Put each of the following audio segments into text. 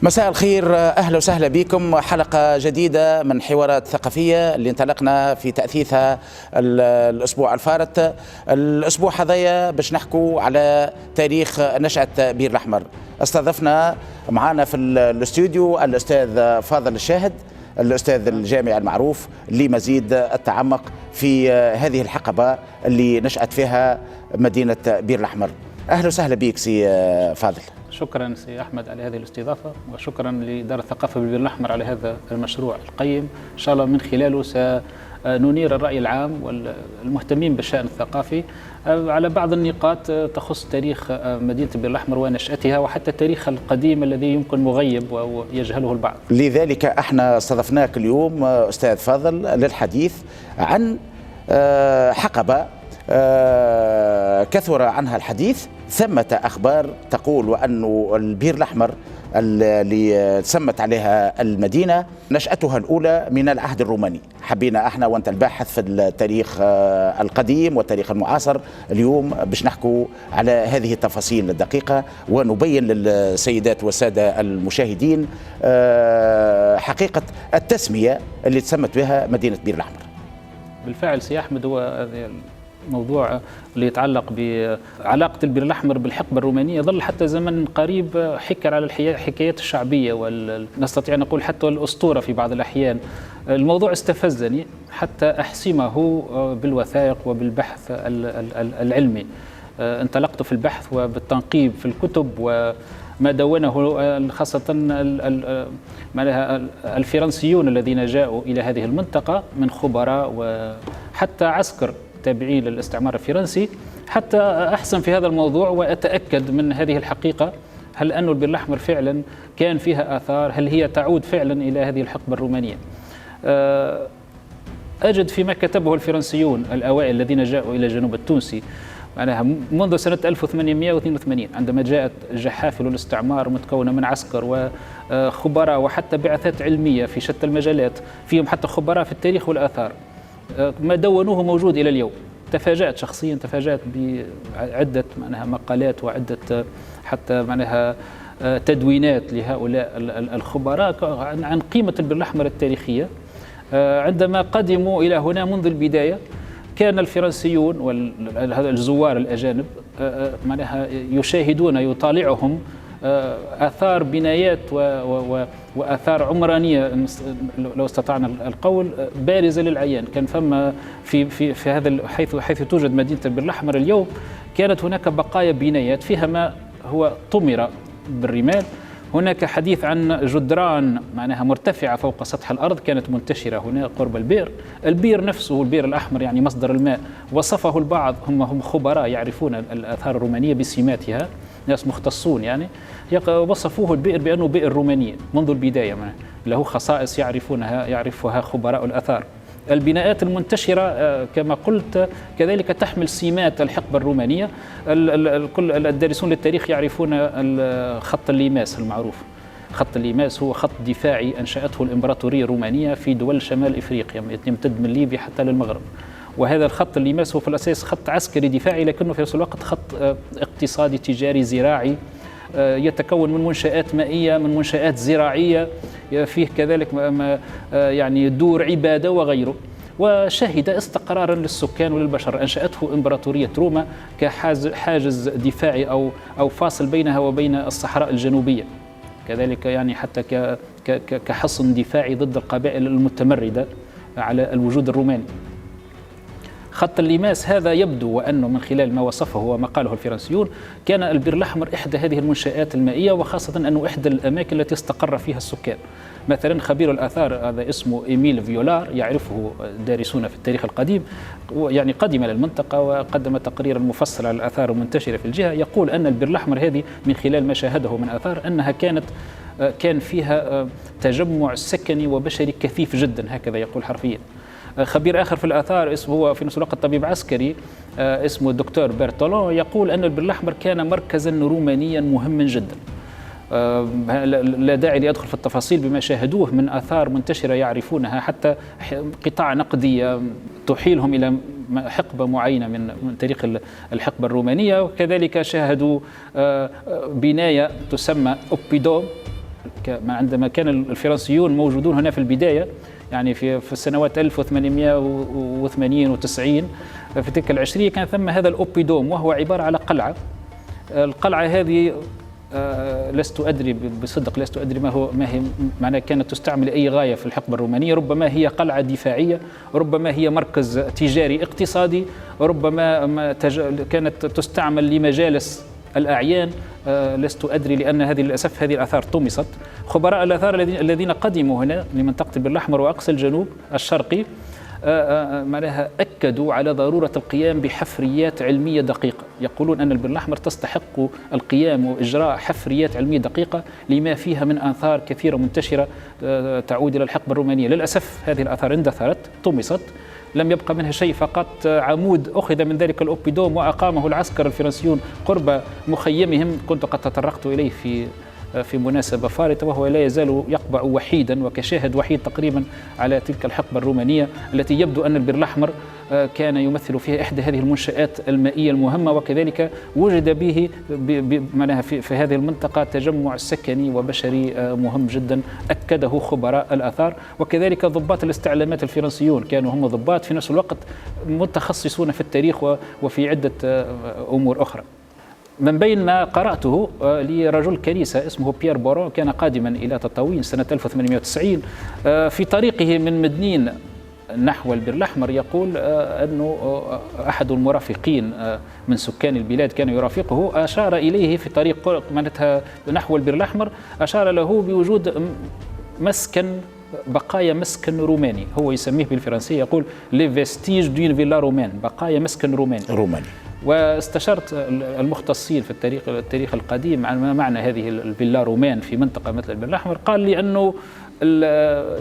مساء الخير، أهلا وسهلا بكم. حلقة جديدة من حوارات ثقافية اللي انطلقنا في تأثيثها الأسبوع الفارط. الأسبوع هذايا باش نحكوا على تاريخ نشأة بير الأحمر. استضفنا معنا في الاستوديو الأستاذ فاضل الشاهد، الأستاذ الجامعي المعروف لمزيد التعمق في هذه الحقبة اللي نشأت فيها مدينة بير الأحمر. أهلا وسهلا بك سي فاضل. شكرا سي أحمد على هذه الاستضافة، وشكرا لإدارة الثقافة بالبير الأحمر على هذا المشروع القيم. إن شاء الله من خلاله سننير الرأي العام والمهتمين بالشأن الثقافي على بعض النقاط تخص تاريخ مدينة بير الأحمر ونشأتها، وحتى التاريخ القديم الذي يمكن مغيب أو يجهله البعض. لذلك احنا استضفناك اليوم أستاذ فاضل للحديث عن حقبة كثر عنها الحديث. ثمة أخبار تقول وأن البير الأحمر اللي سمت عليها المدينة نشأتها الأولى من العهد الروماني. حبينا احنا وانت الباحث في التاريخ القديم والتاريخ المعاصر اليوم باش نحكوا على هذه التفاصيل الدقيقة، ونبين للسيدات والسادة المشاهدين حقيقة التسمية اللي تسمت بها مدينة بير الأحمر. بالفعل سي أحمد، هو موضوع اللي يتعلق بعلاقة البير الأحمر بالحقبة الرومانية ظل حتى زمن قريب حكى على الحكايات الشعبية ونستطيع نقول حتى الأسطورة في بعض الأحيان. الموضوع استفزني حتى أحسمه بالوثائق وبالبحث العلمي. انطلقت في البحث وبالتنقيب في الكتب وما دونه خاصة الفرنسيون الذين جاءوا إلى هذه المنطقة من خبراء وحتى عسكر تابعين للاستعمار الفرنسي، حتى أحسن في هذا الموضوع وأتأكد من هذه الحقيقة. هل أن البير الأحمر فعلا كان فيها آثار؟ هل هي تعود فعلا إلى هذه الحقبة الرومانية؟ أجد فيما كتبه الفرنسيون الأوائل الذين جاءوا إلى الجنوب التونسي معناها منذ سنة 1882 عندما جاءت جحافل الاستعمار متكونة من عسكر وخبراء وحتى بعثات علمية في شتى المجالات، فيهم حتى خبراء في التاريخ والآثار. ما دونوه موجود إلى اليوم. تفاجأت شخصيا، تفاجأت بعدة معناها مقالات وعدة حتى معناها تدوينات لهؤلاء الخبراء عن قيمة البير الأحمر التاريخية. عندما قدموا إلى هنا منذ البداية كان الفرنسيون والزوار الأجانب معناها يشاهدون يطالعهم آثار بنايات وآثار عمرانية لو استطعنا القول بارزة للعيان. كان فما في هذا حيث توجد مدينة البير الأحمر اليوم كانت هناك بقايا بنايات فيها ما هو طمر بالرمال. هناك حديث عن جدران معناها مرتفعة فوق سطح الأرض كانت منتشرة هنا قرب البئر. البير نفسه البير الأحمر يعني مصدر الماء وصفه البعض، هم خبراء يعرفون الآثار الرومانية بسماتها، ناس مختصون يعني وصفوه البئر بأنه بئر روماني منذ البداية، له خصائص يعرفها خبراء الآثار. البناءات المنتشرة كما قلت كذلك تحمل سمات الحقبة الرومانية. كل الدارسون للتاريخ يعرفون خط الليماس المعروف. خط الليماس هو خط دفاعي أنشأته الإمبراطورية الرومانية في دول شمال إفريقيا يمتد من ليبيا حتى للمغرب. وهذا الخط الليماس هو في الأساس خط عسكري دفاعي، لكنه في نفس الوقت خط اقتصادي تجاري زراعي يتكون من منشآت مائية من منشآت زراعية، فيه كذلك يعني دور عبادة وغيره، وشهد استقرارا للسكان وللبشر. أنشأته إمبراطورية روما كحاجز دفاعي أو فاصل بينها وبين الصحراء الجنوبية، كذلك يعني حتى كحصن دفاعي ضد القبائل المتمردة على الوجود الروماني. خط الليماس هذا يبدو وأنه من خلال ما وصفه وما قاله الفرنسيون كان البير الأحمر إحدى هذه المنشآت المائية، وخاصة أنه إحدى الأماكن التي استقر فيها السكان. مثلا خبير الآثار هذا اسمه إيميل فيولار يعرفه دارسون في التاريخ القديم، يعني قدم للمنطقة وقدم تقريرا مفصلا على الآثار المنتشرة في الجهة. يقول أن البير الأحمر هذه من خلال ما شاهده من آثار أنها كان فيها تجمع سكني وبشري كثيف جدا، هكذا يقول حرفيا. خبير آخر في الآثار اسمه هو في نفس الوقت طبيب عسكري اسمه الدكتور بيرتولون يقول أن البير الأحمر كان مركزا رومانيا مهما جدا. لا داعي لأدخل في التفاصيل بما شاهدوه من آثار منتشرة يعرفونها، حتى قطع نقدية تحيلهم إلى حقبة معينة من تاريخ الحقبة الرومانية. وكذلك شاهدوا بناية تسمى أوبيدوم عندما كان الفرنسيون موجودون هنا في البداية، يعني في السنوات 1880 و90 في تلك العشرية كان ثم هذا الأوبيدوم، وهو عبارة على قلعة. القلعة هذه لست أدري بصدق، لست أدري ما هي معناها كانت تستعمل أي غاية في الحقبة الرومانية. ربما هي قلعة دفاعية، ربما هي مركز تجاري اقتصادي، ربما كانت تستعمل لمجالس الأعيان، لست أدري، لأن هذه للأسف هذه الآثار طمست. خبراء الآثار الذين قدموا هنا لمنطقة البر الأحمر وأقصى الجنوب الشرقي معناها أكدوا على ضرورة القيام بحفريات علمية دقيقة. يقولون أن البر الأحمر تستحق القيام وإجراء حفريات علمية دقيقة لما فيها من آثار كثيرة منتشرة تعود إلى الحقبة الرومانية. للأسف هذه الآثار اندثرت، طمست، لم يبقى منها شيء، فقط عمود أخذ من ذلك الأوبيدوم وأقامه العسكر الفرنسيون قرب مخيمهم، كنت قد تطرقت إليه في مناسبة فارطة، وهو لا يزال يقبع وحيدا وكشاهد وحيد تقريبا على تلك الحقبة الرومانية التي يبدو أن البر الأحمر كان يمثل فيها إحدى هذه المنشآت المائية المهمة، وكذلك وجد به معناها في هذه المنطقة تجمع سكني وبشري مهم جدا أكده خبراء الآثار. وكذلك ضباط الاستعلامات الفرنسيون كانوا هم ضباط في نفس الوقت متخصصون في التاريخ وفي عدة أمور أخرى. من بين ما قرأته لرجل كنيسة اسمه بيير بورون، كان قادما إلى تطاوين سنة 1890 في طريقه من مدنين نحو البر الأحمر، يقول أنه أحد المرافقين من سكان البلاد كان يرافقه، أشار إليه في طريق معناتها نحو البر الأحمر، أشار له بوجود بقايا مسكن روماني، هو يسميه بالفرنسية يقول لي فيستيج دون فيلا رومان، بقايا مسكن روماني. واستشرت المختصين في التاريخ القديم عن ما معنى هذه الفيلا رومان في منطقة مثل البر الأحمر. قال لي أنه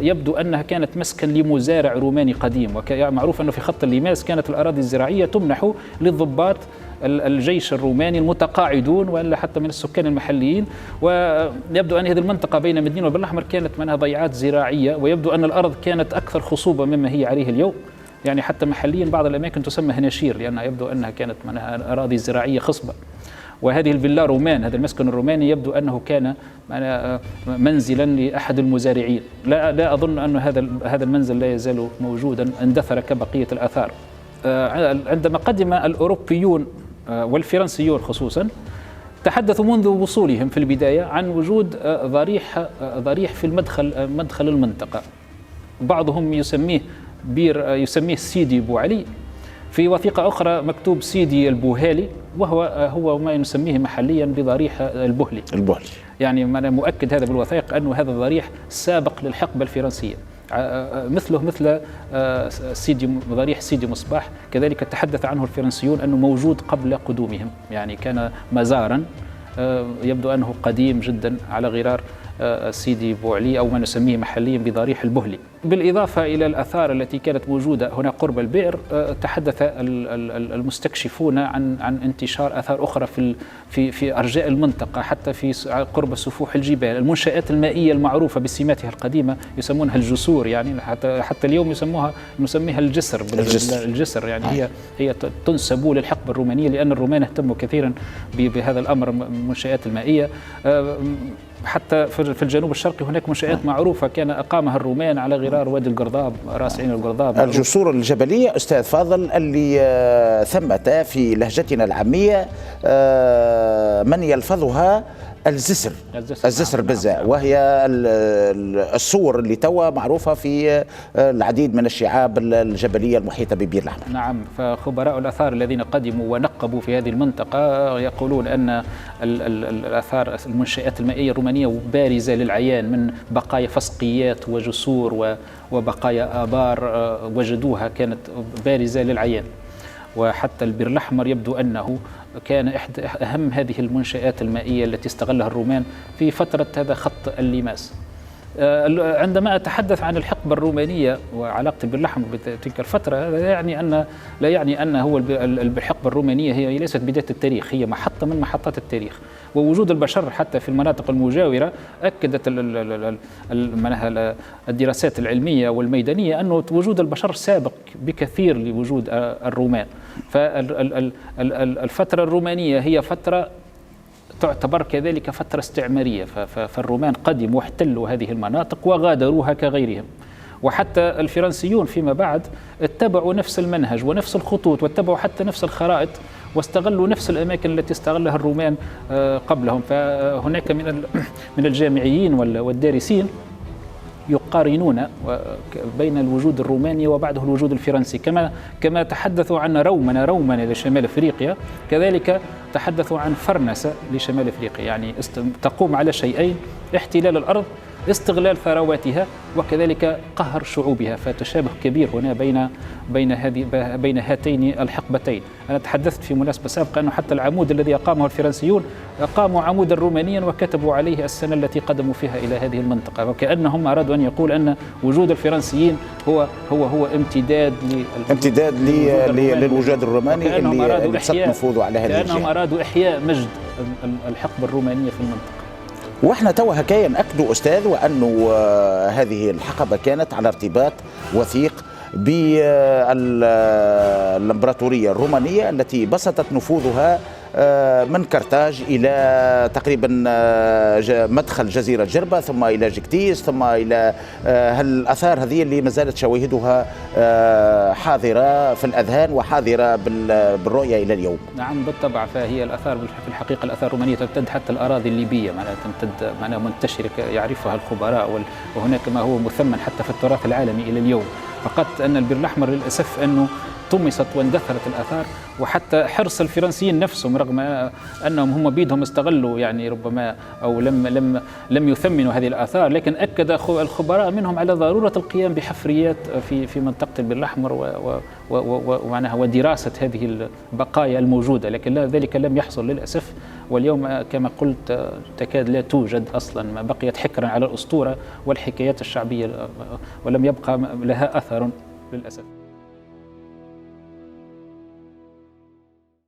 يبدو أنها كانت مسكن لمزارع روماني قديم، ومعروف أنه في خط الليماس كانت الأراضي الزراعية تمنح للضباط الجيش الروماني المتقاعدون ولا حتى من السكان المحليين. ويبدو أن هذه المنطقة بين مدينة والبر الأحمر كانت منها ضيعات زراعية، ويبدو أن الأرض كانت أكثر خصوبة مما هي عليه اليوم، يعني حتى محليا بعض الأماكن تسمى هناشير لأنها يبدو أنها كانت منها أراضي زراعية خصبة. وهذه الفيلا رومان، هذا المسكن الروماني، يبدو أنه كان منزلا لأحد المزارعين. لا أظن أن هذا المنزل لا يزال موجودا، اندثر كبقية الآثار. عندما قدم الأوروبيون والفرنسيون خصوصا تحدثوا منذ وصولهم في البداية عن وجود ضريح في مدخل المنطقة، بعضهم يسميه سيدي بوعلي، في وثيقة أخرى مكتوب سيدي البوهالي، وهو ما نسميه محليا بضريح البهلي. يعني مؤكد هذا بالوثائق أنه هذا الضريح سابق للحقبة الفرنسية، مثل ضريح سيدي مصباح، كذلك تحدث عنه الفرنسيون أنه موجود قبل قدومهم، يعني كان مزارا يبدو أنه قديم جدا على غرار سيدي بوعلي أو ما نسميه محليا بضريح البهلي. بالإضافة إلى الآثار التي كانت موجودة هنا قرب البئر، تحدث المستكشفون عن انتشار آثار أخرى في أرجاء المنطقة، حتى في قرب سفوح الجبال. المنشآت المائية المعروفة بسماتها القديمة يسمونها الجسور، يعني حتى اليوم نسميها الجسر، يعني هي تنسب للحقبة الرومانية، لأن الرومان اهتموا كثيرا بهذا الأمر، المنشآت المائية. حتى في الجنوب الشرقي هناك منشآت معروفة كان أقامها الرومان على غرار وادي القرضاب، راس عين القرضاب. الجسور الجبلية أستاذ فاضل اللي ثمة في لهجتنا العامية من يلفظها الزسر بزاء، وهي الصور اللي توا معروفة في العديد من الشعاب الجبلية المحيطة ببير الأحمر. نعم، فخبراء الآثار الذين قدموا ونقبوا في هذه المنطقة يقولون أن الآثار المنشآت المائية الرومانية بارزة للعيان، من بقايا فسقيات وجسور وبقايا آبار وجدوها كانت بارزة للعيان. وحتى البر الأحمر يبدو أنه كان إحدى أهم هذه المنشآت المائية التي استغلها الرومان في فترة هذا خط الليماس. عندما أتحدث عن الحقبة الرومانية وعلاقة البر الأحمر بتلك الفترة، هذا لا يعني أن هو الحقبة الرومانية هي ليست بداية التاريخ، هي محطة من محطات التاريخ. ووجود البشر حتى في المناطق المجاورة أكدت الدراسات العلمية والميدانية أن وجود البشر سابق بكثير لوجود الرومان. فالفترة الرومانية هي فترة تعتبر كذلك فترة استعمارية، فالرومان قدموا واحتلوا هذه المناطق وغادروها كغيرهم. وحتى الفرنسيون فيما بعد اتبعوا نفس المنهج ونفس الخطوط، واتبعوا حتى نفس الخرائط، واستغلوا نفس الأماكن التي استغلها الرومان قبلهم. فهناك من الجامعيين والدارسين يقارنون بين الوجود الروماني وبعده الوجود الفرنسي، كما تحدثوا عن رومنة لشمال افريقيا، كذلك تحدثوا عن فرنسة لشمال افريقيا، يعني تقوم على شيئين: احتلال الارض، استغلال ثرواتها، وكذلك قهر شعوبها. فتشابه كبير هنا بين هاتين الحقبتين. أنا تحدثت في مناسبة سابقة أنه حتى العمود الذي أقامه الفرنسيون أقاموا عمودا رومانيا وكتبوا عليه السنة التي قدموا فيها إلى هذه المنطقة، وكأنهم أرادوا أن يقول أن وجود الفرنسيين هو امتداد للوجود الروماني اللي بسط نفوذه على هذه الجهة. كأنهم أرادوا إحياء مجد الحقبة الرومانية في المنطقة. واحنا توا هكايا نأكدوا أستاذ وأنه هذه الحقبة كانت على ارتباط وثيق بالإمبراطورية الرومانية التي بسطت نفوذها من كرتاج إلى تقريبا مدخل جزيرة جربة، ثم إلى جكتيس، ثم إلى هالآثار هذه اللي ما زالت شواهدها حاضرة في الأذهان وحاضرة بالرؤية إلى اليوم. نعم بالطبع، فهي الآثار في الحقيقة الآثار الرومانية تمتد حتى الأراضي الليبية، معناها منتشرة يعرفها الخبراء، وهناك ما هو مثمن حتى في التراث العالمي إلى اليوم. فقط أن البر الأحمر للأسف أنه طمست واندثرت الآثار، وحتى حرص الفرنسيين نفسهم رغم أنهم هم بيدهم استغلوا يعني ربما أو لم يثمنوا هذه الآثار، لكن أكد الخبراء منهم على ضرورة القيام بحفريات في منطقة البر الأحمر ومعناها ودراسة هذه البقايا الموجودة، لكن ذلك لم يحصل للأسف. واليوم كما قلت تكاد لا توجد أصلا، ما بقيت حكرا على الأسطورة والحكايات الشعبية، ولم يبقى لها أثر للأسف.